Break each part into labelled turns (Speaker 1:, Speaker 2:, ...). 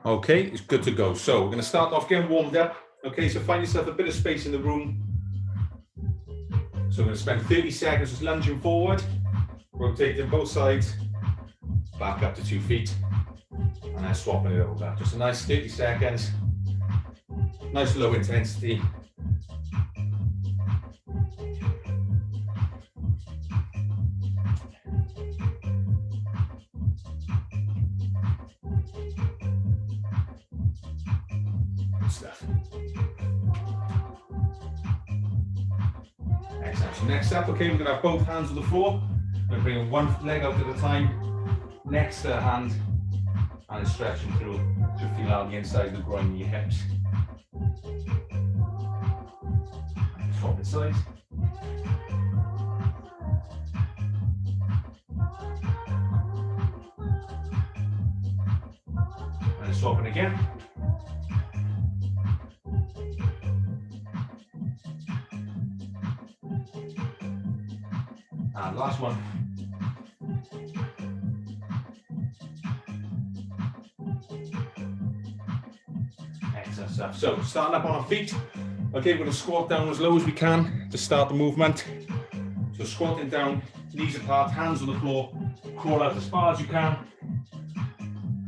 Speaker 1: Okay, it's good to go. So we're going to start off getting warmed up. Okay, so find yourself a bit of space in the room. So we're going to spend 30 seconds just lunging forward, rotating both sides, back up to 2 feet, and then swapping it over. Just a nice 30 seconds, nice low intensity. Good stuff. Excellent. So next up, okay, we're going to have both hands on the floor. We're going to bring one leg out at a time, next to the hand, and it's stretching through. Should feel out the inside of the groin and your hips. Swap it sides. And swapping again. And last one. Excellent stuff. So starting up on our feet. Okay, we're going to squat down as low as we can to start the movement. So squatting down, knees apart, hands on the floor, crawl out as far as you can,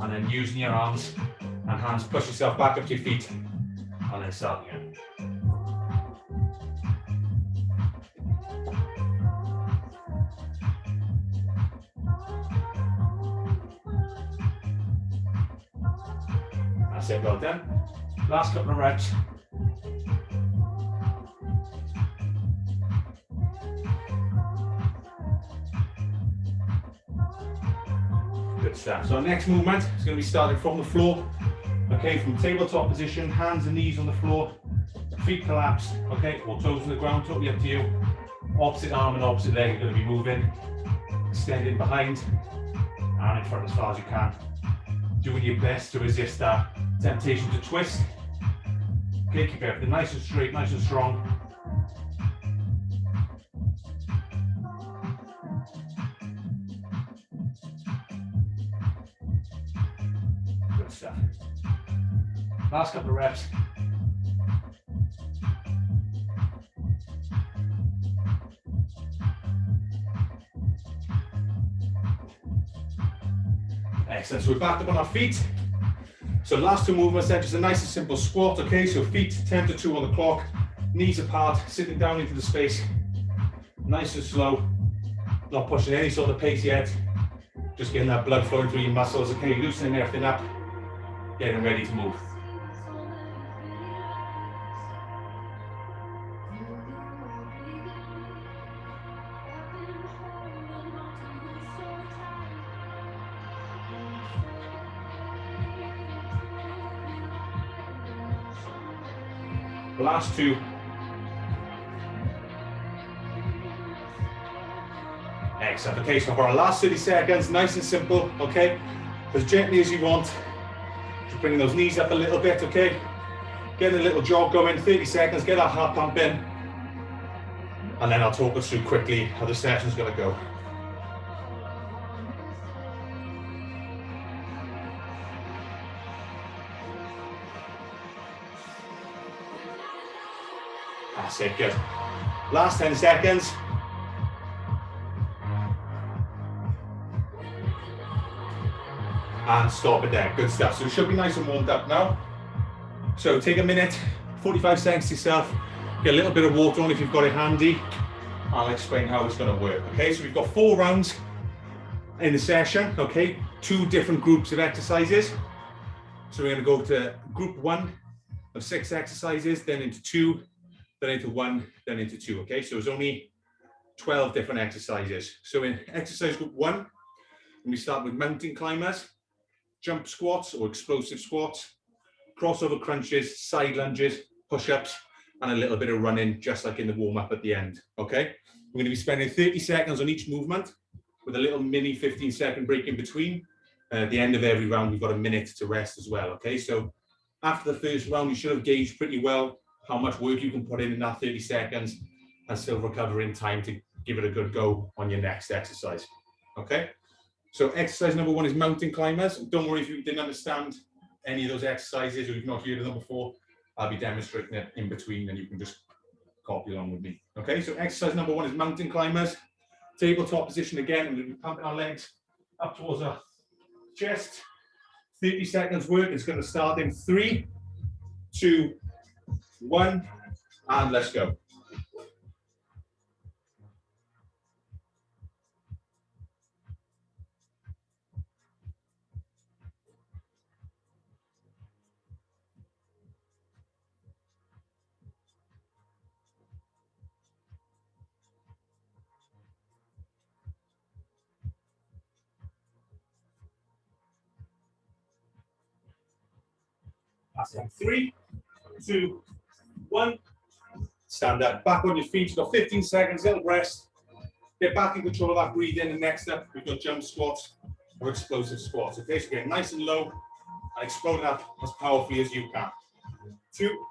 Speaker 1: and then using your arms and hands, push yourself back up to your feet, and then start again. That's it, well done. Last couple of reps. Good stuff. So our next movement is going to be starting from the floor. Okay, from tabletop position, hands and knees on the floor, feet collapsed, okay, or toes on the ground, totally up to you. Opposite arm and opposite leg are going to be moving. Extending behind and in front as far as you can. Doing your best to resist that temptation to twist. Okay, keep everything nice and straight, nice and strong. Good stuff. Last couple of reps. Excellent, so we're back up on our feet. So last two movements then, just a nice and simple squat, okay? So feet 10 to 2 on the clock, knees apart, sitting down into the space. Nice and slow, not pushing any sort of pace yet. Just getting that blood flowing through your muscles, okay? Loosening everything up, getting ready to move. Last two. Excellent. Okay, so for our last 30 seconds, nice and simple, okay? As gently as you want. Just bringing those knees up a little bit, okay? Getting a little jog going, 30 seconds, get our heart pumping. And then I'll talk us through quickly how the session's gonna go. That's it, good. Last 10 seconds. And stop it there, good stuff. So it should be nice and warmed up now. So take a minute, 45 seconds to yourself. Get a little bit of water on if you've got it handy. I'll explain how it's gonna work, okay? So we've got 4 rounds in the session, okay? 2 different groups of exercises. So we're gonna go to group 1 of 6 exercises, then into 2, then into 1, then into 2, okay? So there's only 12 different exercises. So in exercise group 1, we start with mountain climbers, jump squats or explosive squats, crossover crunches, side lunges, push-ups, and a little bit of running, just like in the warm-up at the end, okay? We're gonna be spending 30 seconds on each movement with a little mini 15-second break in between. At the end of every round, we've got a minute to rest as well, okay? So after the first round, you should have gauged pretty well how much work you can put in that 30 seconds and still recover in time to give it a good go on your next exercise, okay? So exercise number 1 is mountain climbers. Don't worry if you didn't understand any of those exercises, or you've not heard of them before, I'll be demonstrating it in between, and you can just copy along with me. Okay, so exercise number 1 is mountain climbers. Tabletop position again. We're going to be pumping our legs up towards our chest. 30 seconds work. It's going to start in 3, 2, 1, and let's go. That's it. 3, 2, 1. Stand up. Back on your feet. You've got 15 seconds. Little rest. Get back in control of that breathing. And next up, we've got jump squats or explosive squats. Okay, so get nice and low and explode up as powerfully as you can. 2,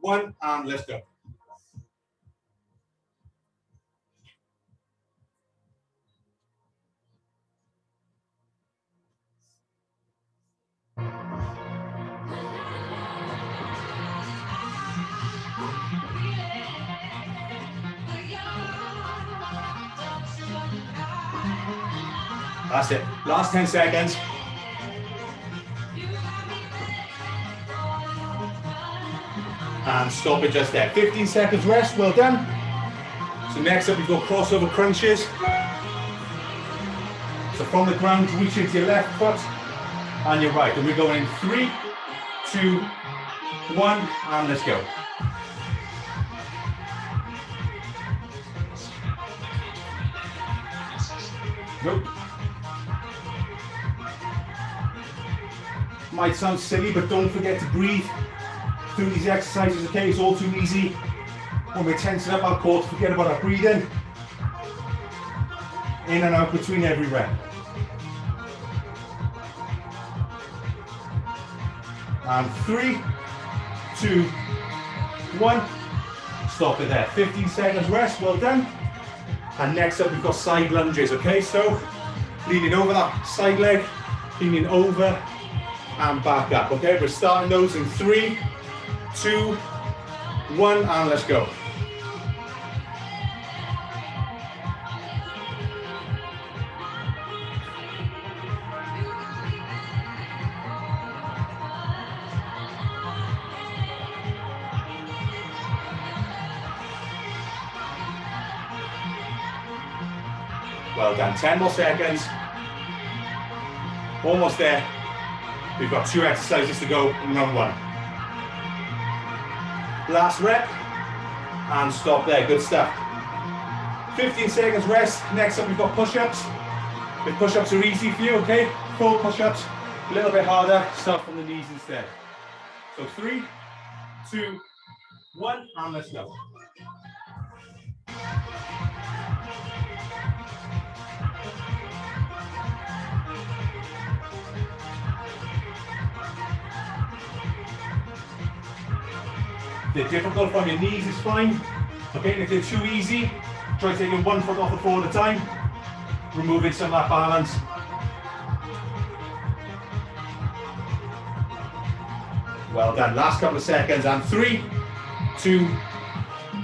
Speaker 1: 1, and let's go. That's it. Last 10 seconds. And stop it just there. 15 seconds rest. Well done. So next up, we've got crossover crunches. So from the ground, reach into your left foot and your right. And we're going in 3, 2, 1, and let's go. Nope. Might sound silly, but don't forget to breathe through these exercises, okay? It's all too easy when we're tensing up our core to forget about our breathing. In and out between every rep. And 3, 2, 1. Stop it there. 15 seconds rest, well done. And next up, we've got side lunges, okay? So, leaning over that side leg, leaning over and back up, okay? We're starting those in 3, 2, 1, and let's go. Well done, 10 more seconds. Almost there. We've got 2 exercises to go in round 1. Last rep, and stop there, good stuff. 15 seconds rest. Next up, we've got push-ups. The push-ups are easy for you, okay? Full push-ups, a little bit harder. Start from the knees instead. So 3, 2, 1, and let's go. If they're difficult from your knees, it's fine. Okay, and if they're too easy, try taking 1 foot off the floor at a time, removing some of that balance. Well done. Last couple of seconds, and 3, 2,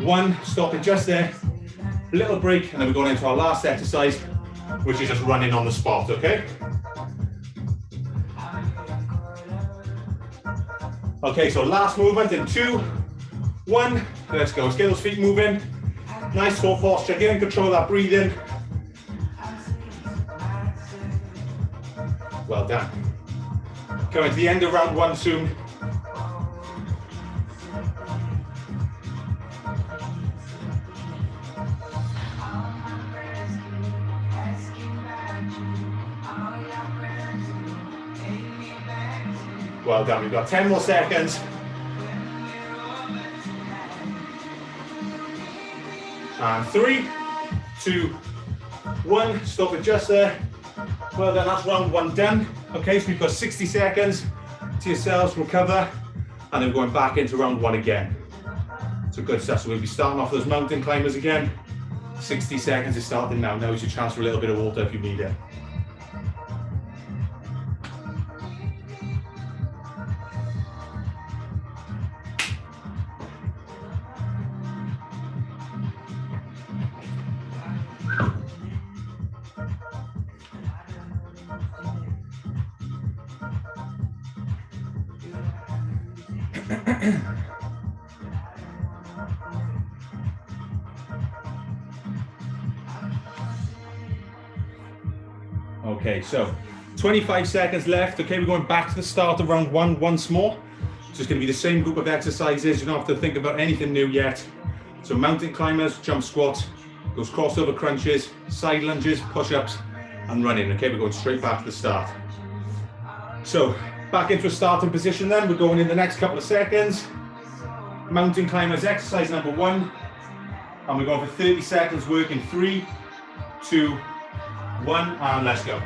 Speaker 1: 1. Stop it just there. A little break, and then we're going into our last exercise, which is just running on the spot, okay? Okay, so last movement in 2, 1. Let's go. Let's get those feet moving. Nice core posture. Get in control of that breathing. Well done. Coming to the end of round 1 soon. Well done. We've got 10 more seconds. And 3, 2, 1. Stop it just there. Well done. That's round 1 done. Okay, so we've got 60 seconds to yourselves, recover, and then we're going back into round 1 again. So good stuff. So we'll be starting off those mountain climbers again. 60 seconds is starting now. Now is your chance for a little bit of water if you need it. Okay, so 25 seconds left. Okay, we're going back to the start of round one once more. So it's going to be the same group of exercises. You don't have to think about anything new yet. So mountain climbers, jump squats, those crossover crunches, side lunges, push-ups, and running. Okay, we're going straight back to the start. So back into a starting position then. We're going in the next couple of seconds. Mountain climbers exercise number 1. And we're going for 30 seconds working 3, 2, 1, and let's go.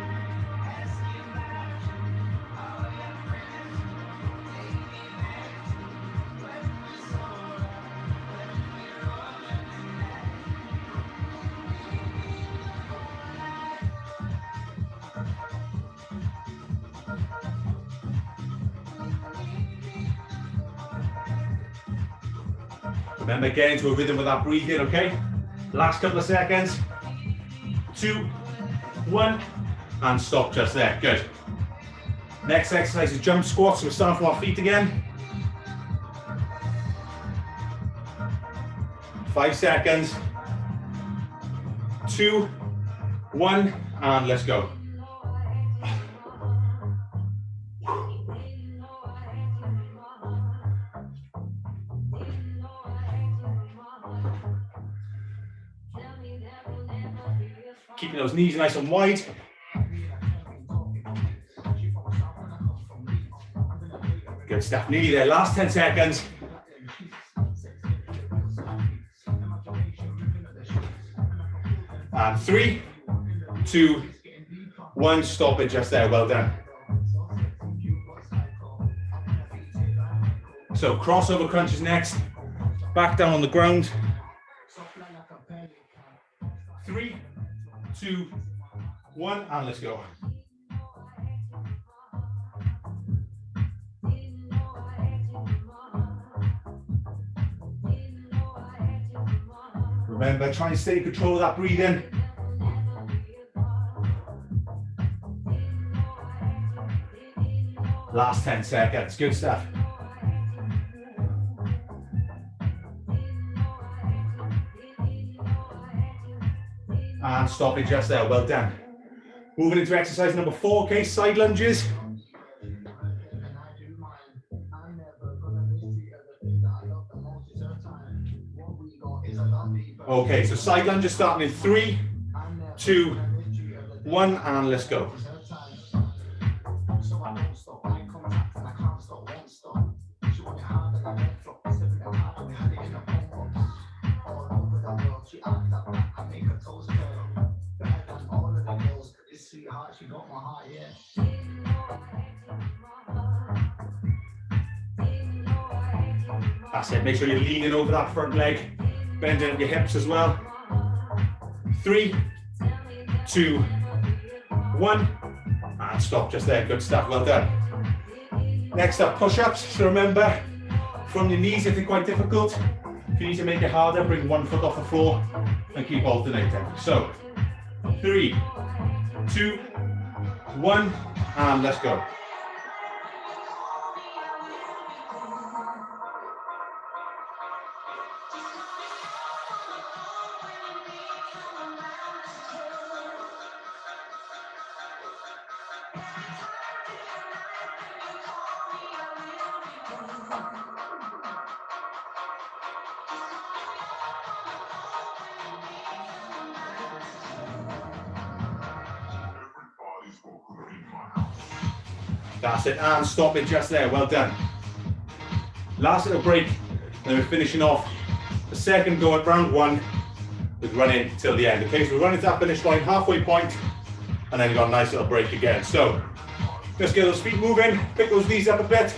Speaker 1: Remember, get into a rhythm with that breathing, okay? Last couple of seconds. 2, 1, and stop just there. Good. Next exercise is jump squats. So we're starting from our feet again. 5 seconds. 2, 1, and let's go. Keeping those knees nice and wide. Good stuff. Nearly there. Last 10 seconds. And 3, 2, 1. Stop it just there. Well done. So crossover crunches next. Back down on the ground. 3, 2, 1, and let's go. Remember, try and stay in control of that breathing. Last 10 seconds, good stuff. And stop it just there, well done. Moving into exercise number 4, okay, side lunges. Okay, so side lunges starting in 3, 2, 1, and let's go. That's it, make sure you're leaning over that front leg, bending at your hips as well. 3, 2, 1, and stop just there, good stuff, well done. Next up, push-ups. So remember, from your knees if they're quite difficult, if you need to make it harder, bring one foot off the floor and keep alternating. So, 3, 2, 1, and let's go. That's it, and stop it just there, well done. Last little break, then we're finishing off the second go at round 1 with running till the end. Okay, so we're running to that finish line, halfway point, and then you've got a nice little break again. So, just get those feet moving, pick those knees up a bit.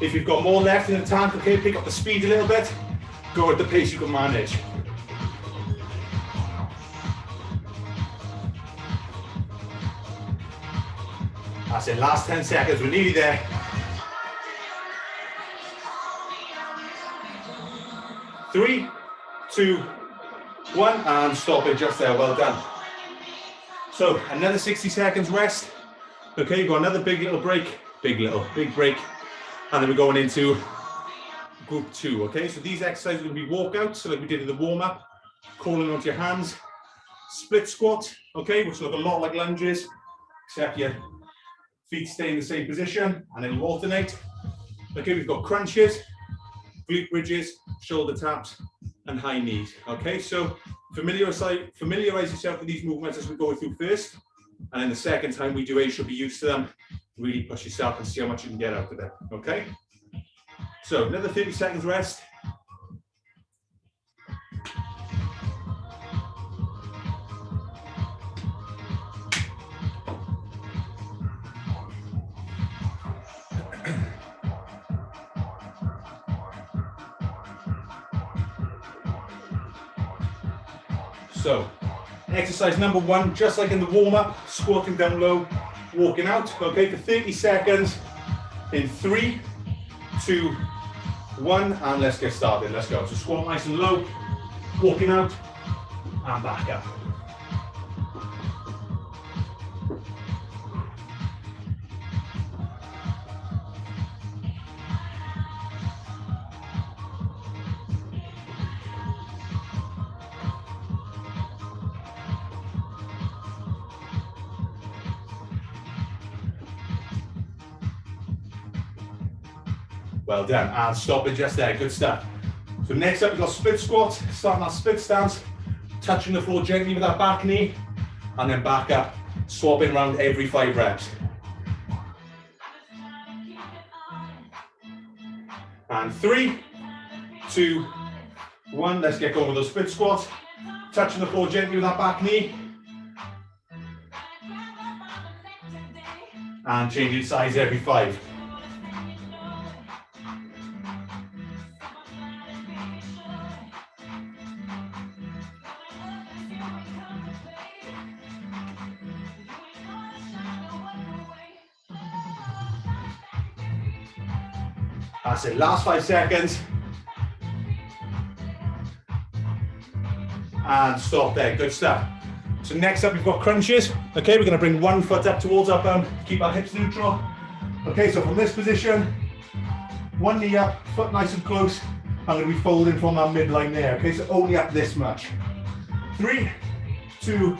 Speaker 1: If you've got more left in the tank, okay, pick up the speed a little bit, go at the pace you can manage. That's it, last 10 seconds, we're nearly there. 3, 2, 1, and stop it just there. Well done. So another 60 seconds rest. Okay, you've got another big break, big break, and then we're going into group 2. Okay, so these exercises are going to be walkouts, so like we did in the warm-up, crawling onto your hands, split squat, okay, which look a lot like lunges, except your feet stay in the same position, and then you alternate. Okay, we've got crunches, glute bridges, shoulder taps, and high knees. Okay, so familiarize yourself with these movements as we go through first, and then the second time we do it, you should be used to them. Really push yourself and see how much you can get out of it. Okay, so another 30 seconds rest. So, exercise number 1, just like in the warm-up, squatting down low, walking out, okay, for 30 seconds in 3, 2, 1, and let's get started. Let's go. So squat nice and low, walking out, and back up. Well done, and stop it just there, good stuff. So next up we've got split squats, starting our split stance, touching the floor gently with our back knee, and then back up, swapping around every 5 reps. And 3, 2, 1, let's get going with those split squats, touching the floor gently with our back knee, and changing size every 5. That's it, last 5 seconds. And stop there, good stuff. So next up we've got crunches. Okay, we're gonna bring one foot up towards our bum, keep our hips neutral. Okay, so from this position, one knee up, foot nice and close. I'm gonna be folding from our midline there. Okay, so only up this much. 3, 2,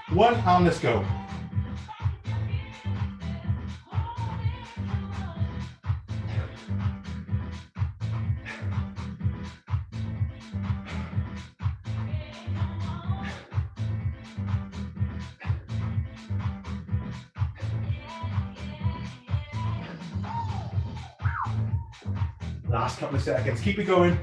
Speaker 1: 1, and let's go. Last couple of seconds, keep it going.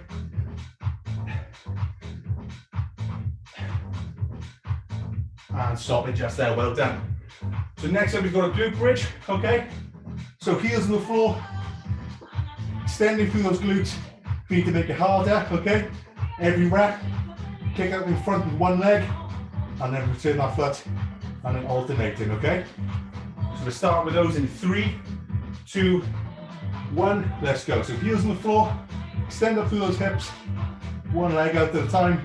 Speaker 1: And stop it just there, well done. So next up we've got a glute bridge, okay? So heels on the floor, extending through those glutes, we need to make it harder, okay? Every rep, kick out in front with one leg, and then return our foot, and then alternating, okay? So we're starting with those in 3, 2, 1, let's go. So heels on the floor, extend up through those hips, one leg out at a time.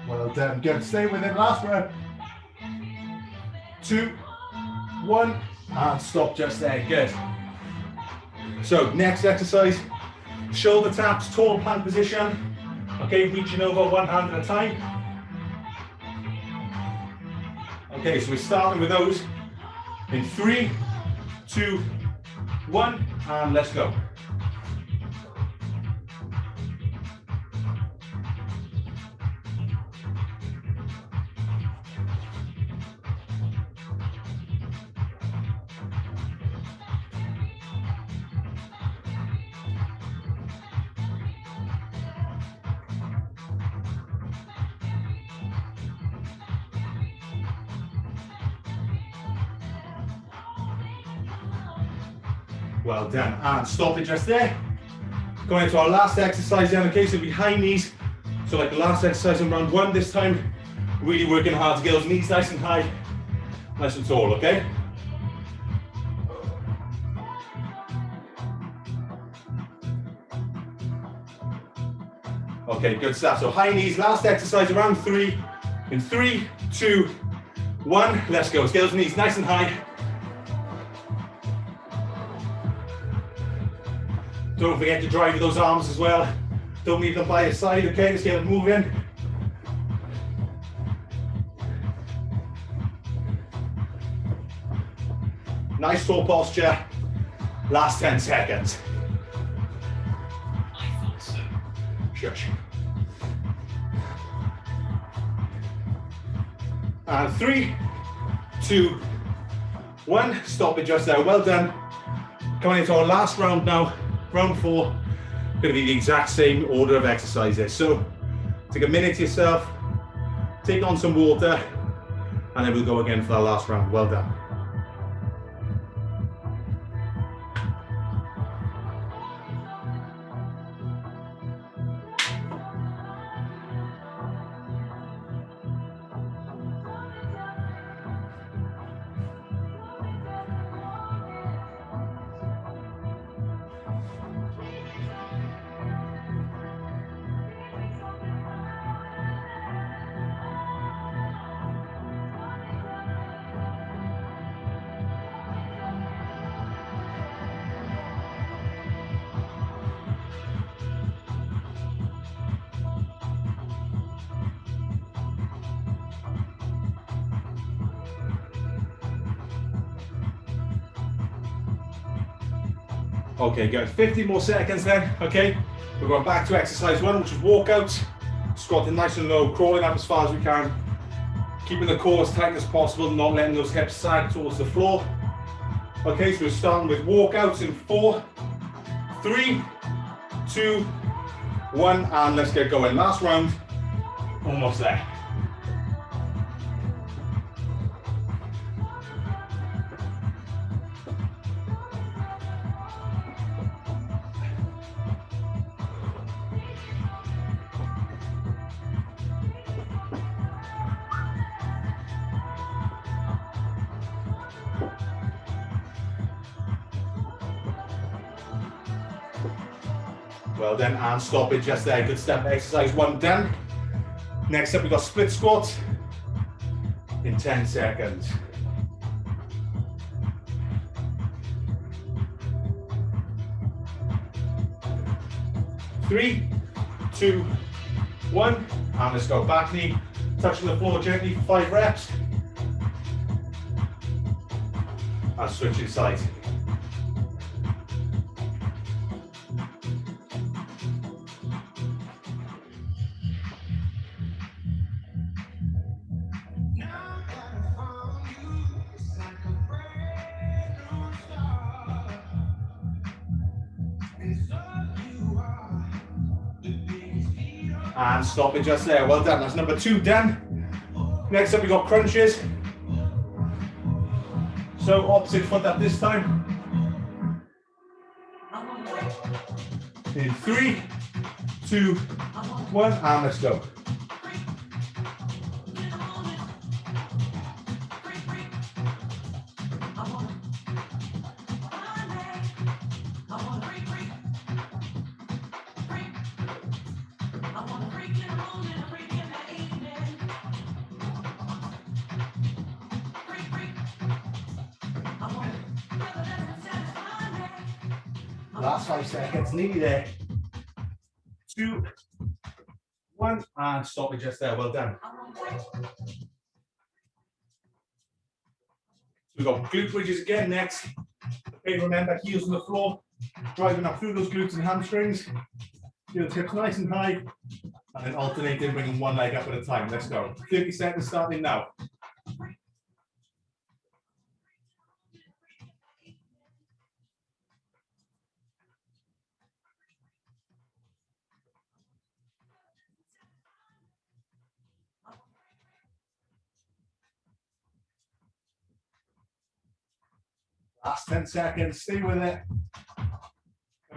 Speaker 1: Well done, good. Stay with it, last rep. 2, 1, and stop just there, good. So next exercise, shoulder taps, tall plank position. Okay, reaching over one hand at a time. Okay, so we're starting with those in 3, 2, 1, and let's go. Well done, and stop it just there. Going into our last exercise then, okay, so it'll be high knees. So like the last exercise in round one this time, really working hard to get those knees nice and high, nice and tall, okay? Okay, good stuff. So high knees, last exercise, around three. In 3, 2, 1, let's go. Let's get those knees nice and high. Don't forget to drive with those arms as well. Don't leave them by your side, okay? Let's get them moving. Nice tall posture. Last 10 seconds. I thought so. Shush. And 3, 2, 1. Stop it just there. Well done. Coming into our last round now. Round 4. Going to be the exact same order of exercises. So take a minute to yourself. Take on some water. And then we'll go again for our last round. Well done. Okay, good. 50 more seconds then, okay? We're going back to exercise 1, which is walkouts. Squatting nice and low, crawling up as far as we can. Keeping the core as tight as possible, not letting those hips sag towards the floor. Okay, so we're starting with walkouts in 4, 3, 2, 1, and let's get going. Last round, almost there. Well done, and stop it just there. Good step. Exercise 1 done. Next up, we've got split squats in 10 seconds. Three, 2, 1, and let's go. Back knee touching the floor gently for 5 reps. And switching sides. And stop it just there. Well done. That's number 2 done. Next up, we got crunches. So opposite foot up this time. In 3, 2, 1, and let's go. Last 5 seconds, nearly there. 2, 1, and stop it just there. Well done. We've got glute bridges again next. Okay, remember, heels on the floor, driving up through those glutes and hamstrings. Feel the hips nice and high, and then alternating, bringing one leg up at a time. Let's go. 30 seconds starting now. Last 10 seconds, stay with it.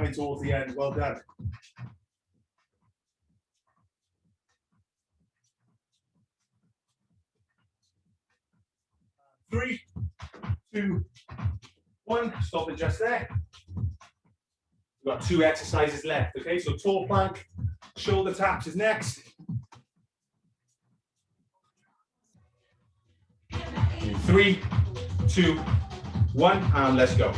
Speaker 1: coming towards the end. Well done. 3, 2, 1. Stop it just there. We've got 2 exercises left. Okay, so tall plank, shoulder taps is next. In 3, 2, 1, and let's go.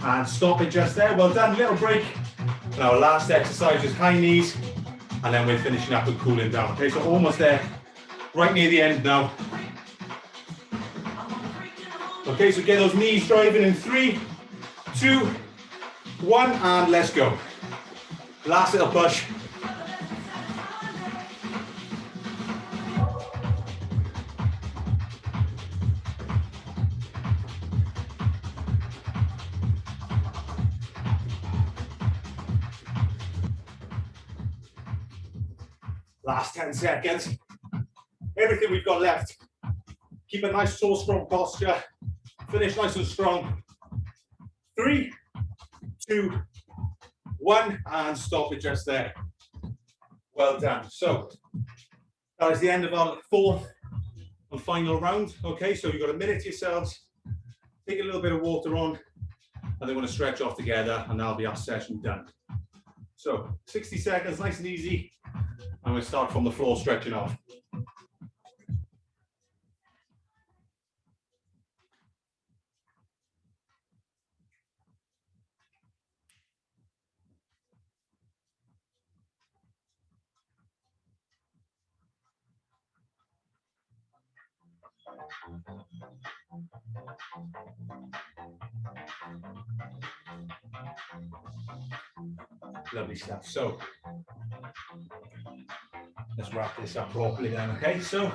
Speaker 1: And stop it just there. Well done. Little break. Now, last exercise is high knees, and then we're finishing up with cooling down. Okay, so almost there, right near the end now. Okay, so get those knees driving in 3, 2, 1, and let's go. Last little push. Last 10 seconds. Everything we've got left. Keep a nice, tall, strong posture. Finish nice and strong. 3, 2, 1, and stop it just there. Well done. So that is the end of our 4th and final round. Okay, so you've got a minute to yourselves. Take a little bit of water on, and then we're going to stretch off together, and that'll be our session done. So 60 seconds, nice and easy. And we'll start from the floor, stretching off. Lovely stuff. So let's wrap this up properly then. Okay, so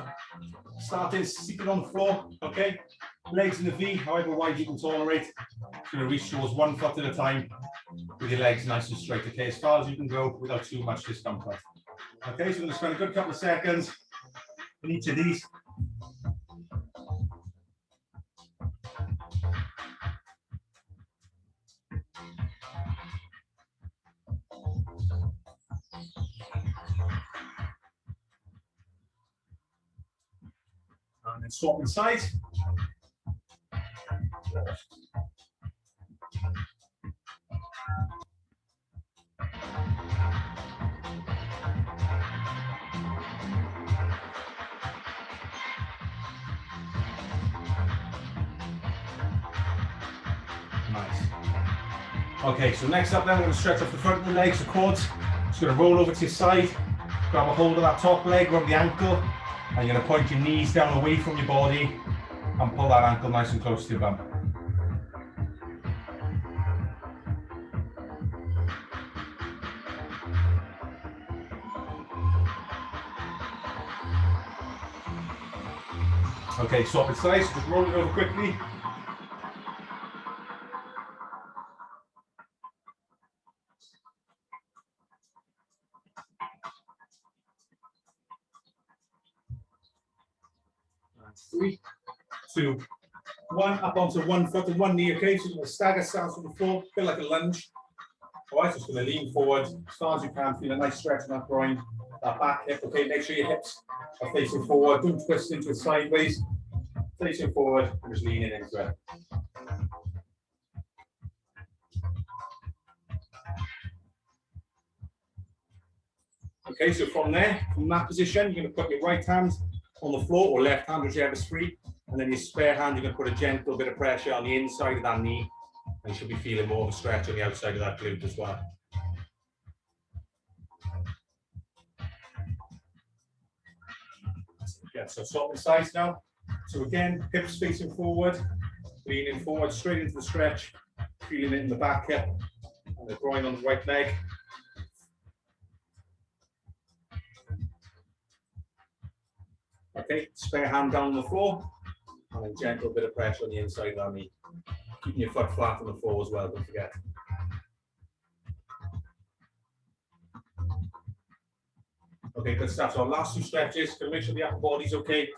Speaker 1: starting seated on the floor. Okay, legs in the V, however wide you can tolerate. You're going to reach towards 1 foot at a time with your legs nice and straight. Okay, as far as you can go without too much discomfort. Okay, so we're going to spend a good couple of seconds in each of these. And then swapping sides. Nice. Okay, so next up then we're going to stretch off the front of the legs, the quads. Just going to roll over to your side, grab a hold of that top leg, rub the ankle, and you're going to point your knees down away from your body and pull that ankle nice and close to your bum. Okay, swap it sides, just roll it over quickly. And 3, 2, 1, up onto 1 foot and 1 knee, okay? So you're going to stagger stance from the floor, a bit like a lunge. All right, just going to lean forward as far as you can, feel a nice stretch in that groin, that back hip, okay? Make sure your hips are facing forward, don't twist into it sideways. Facing forward and just leaning into it. Okay, so from there, from that position, you're going to put your right hand on the floor or left hand, whichever's free, and then your spare hand, you're going to put a gentle bit of pressure on the inside of that knee, and you should be feeling more of a stretch on the outside of that glute as well. Yeah, so swapping sides now. So again, hips facing forward, leaning forward straight into the stretch, feeling it in the back here, and the groin on the right leg. Okay, spare hand down on the floor, and then gentle bit of pressure on the inside of that knee. Keeping your foot flat on the floor as well, don't forget. Okay, good stuff. So our last two stretches, to make sure the upper body's okay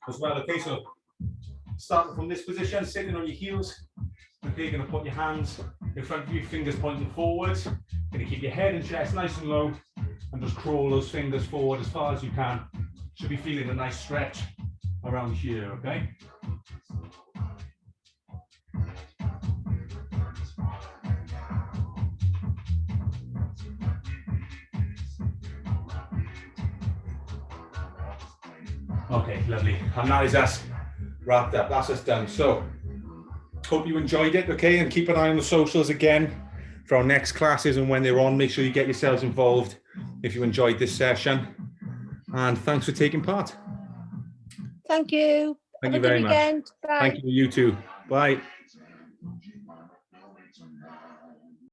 Speaker 1: as well. Okay, so starting from this position, sitting on your heels. Okay, you're going to put your hands in front of you, fingers pointing forwards. Going to keep your head and chest nice and low, and just crawl those fingers forward as far as you can. Should be feeling a nice stretch around here, okay? Okay, lovely. And that is us wrapped up. That's us done. So, hope you enjoyed it, okay? And keep an eye on the socials again for our next classes and when they're on. Make sure you get yourselves involved if you enjoyed this session. And thanks for taking part.
Speaker 2: Thank you.
Speaker 1: Thank you very much.
Speaker 2: Weekend. Bye.
Speaker 1: Thank you, you too. Bye.